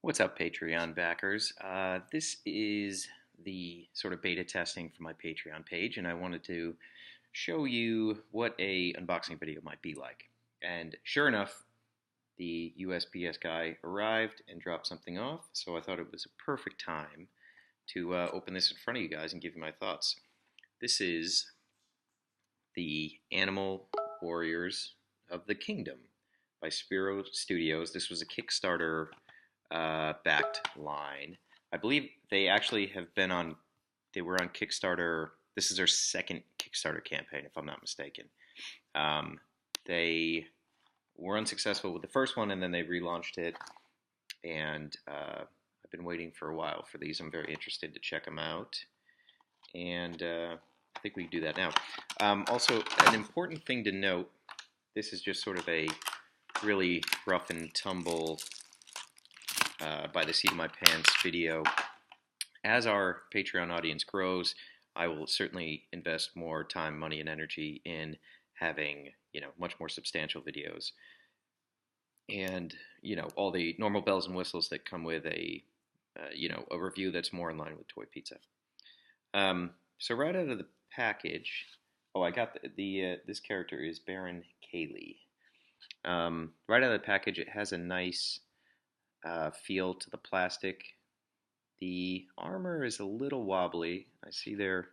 What's up, Patreon backers? This is the sort of beta testing for my Patreon page, and I wanted to show you what a unboxing video might be like. And sure enough, the USPS guy arrived and dropped something off, so I thought it was a perfect time to open this in front of you guys and give you my thoughts. This is the Animal Warriors of the Kingdom by Spiro Studios. This was a Kickstarter backed line. I believe they actually have been on. They were on Kickstarter. This is their second Kickstarter campaign, if I'm not mistaken. They were unsuccessful with the first one, and then they relaunched it. And I've been waiting for a while for these. I'm very interested to check them out, and I think we can do that now. Also, an important thing to note: this is just sort of a really rough and tumble by the seat of my pants video. As our Patreon audience grows, I will certainly invest more time, money, and energy in having, much more substantial videos. And, all the normal bells and whistles that come with a review that's more in line with Toy Pizza. So right out of the package, I got this character is Baron Kaylee. Right out of the package, it has a nice feel to the plastic. The armor is a little wobbly. I see they're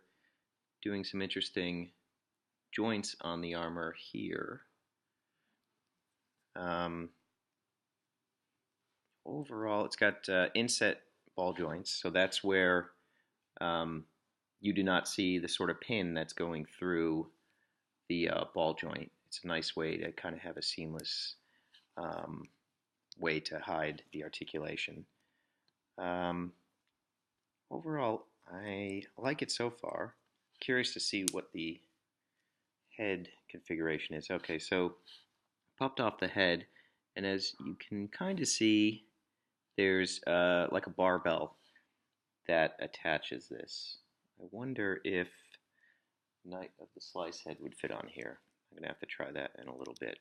doing some interesting joints on the armor here. Overall, it's got inset ball joints, so that's where you do not see the sort of pin that's going through the ball joint. It's a nice way to kind of have a seamless way to hide the articulation. Overall, I like it so far. Curious to see what the head configuration is. Okay, so popped off the head, and as you can kind of see, there's like a barbell that attaches this. I wonder if Knight of the Slice head would fit on here. I'm going to have to try that in a little bit.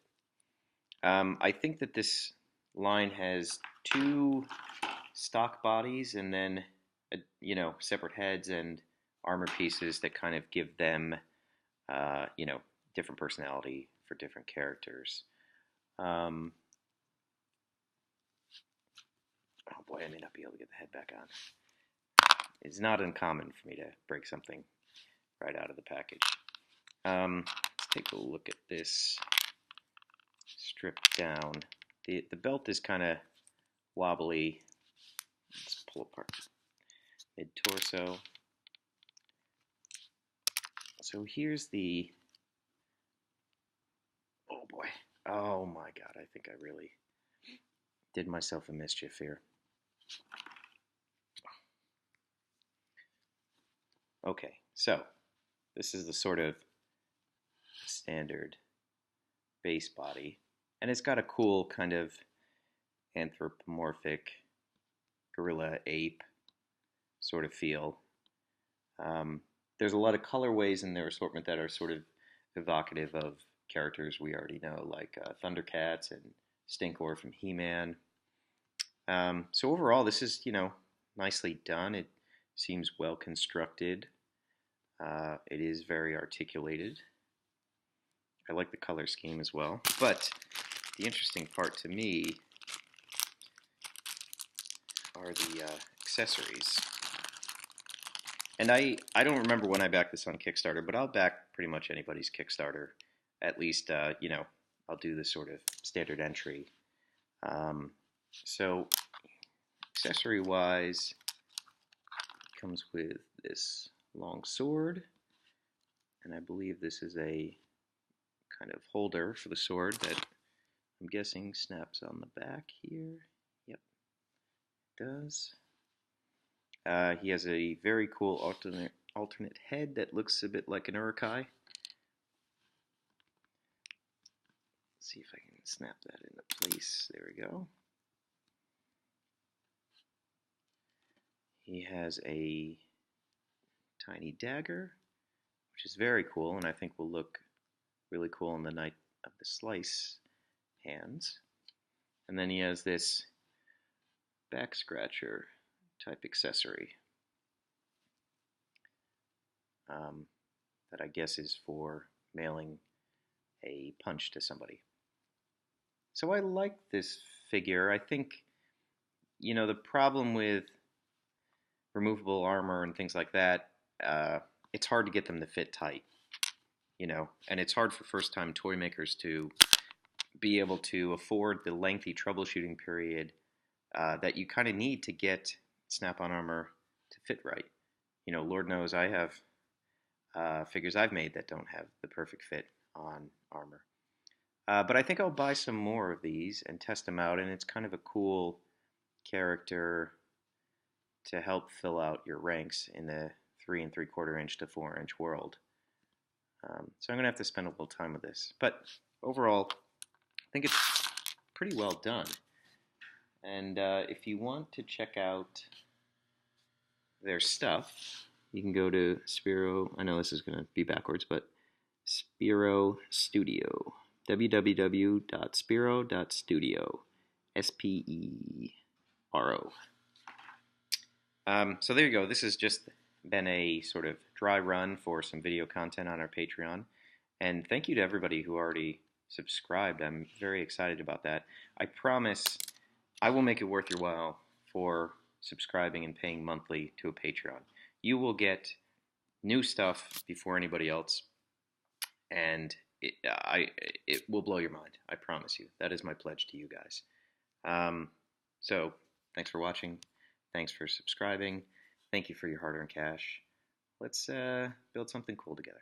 I think that this line has two stock bodies and then separate heads and armor pieces that kind of give them different personality for different characters. Oh boy, I may not be able to get the head back on. It's not uncommon for me to break something right out of the package. Let's take a look at this stripped down. The belt is kind of wobbly. Let's pull apart mid-torso. So here's the... Oh boy. Oh my god, I think I really did myself a mischief here. Okay, so this is the sort of standard base body, and it's got a cool kind of anthropomorphic gorilla ape sort of feel. There's a lot of colorways in their assortment that are sort of evocative of characters we already know, like Thundercats and Stinkor from He-Man. So overall, this is, nicely done. It seems well constructed. It is very articulated. I like the color scheme as well. But the interesting part to me are the accessories. And I don't remember when I backed this on Kickstarter, but I'll back pretty much anybody's Kickstarter. At least, I'll do the sort of standard entry. So, accessory-wise, it comes with this long sword, and I believe this is a kind of holder for the sword that I'm guessing snaps on the back here. Yep, it does. He has a very cool alternate head that looks a bit like an Uruk-hai. See if I can snap that into place. There we go. He has a tiny dagger, which is very cool, and I think will look really cool in the Knight of the Slice hands. And then he has this back scratcher type accessory that I guess is for mailing a punch to somebody. So I like this figure. I think, the problem with removable armor and things like that, it's hard to get them to fit tight, and it's hard for first time toy makers to be able to afford the lengthy troubleshooting period that you kind of need to get Snap-on armor to fit right. Lord knows I have figures I've made that don't have the perfect fit on armor. But I think I'll buy some more of these and test them out, and it's kind of a cool character to help fill out your ranks in the 3 3/4 inch to 4 inch world. So I'm going to have to spend a little time with this. But overall, I think it's pretty well done. And if you want to check out their stuff, you can go to Spiro. I know this is going to be backwards, but Spiro Studio. www.spiro.studio. SPERO. So there you go. This has just been a sort of dry run for some video content on our Patreon. And thank you to everybody who already subscribed. I'm very excited about that. I promise I will make it worth your while for subscribing and paying monthly to a Patreon. You will get new stuff before anybody else, and it will blow your mind. I promise you. That is my pledge to you guys. So thanks for watching. Thanks for subscribing. Thank you for your hard-earned cash. Let's build something cool together.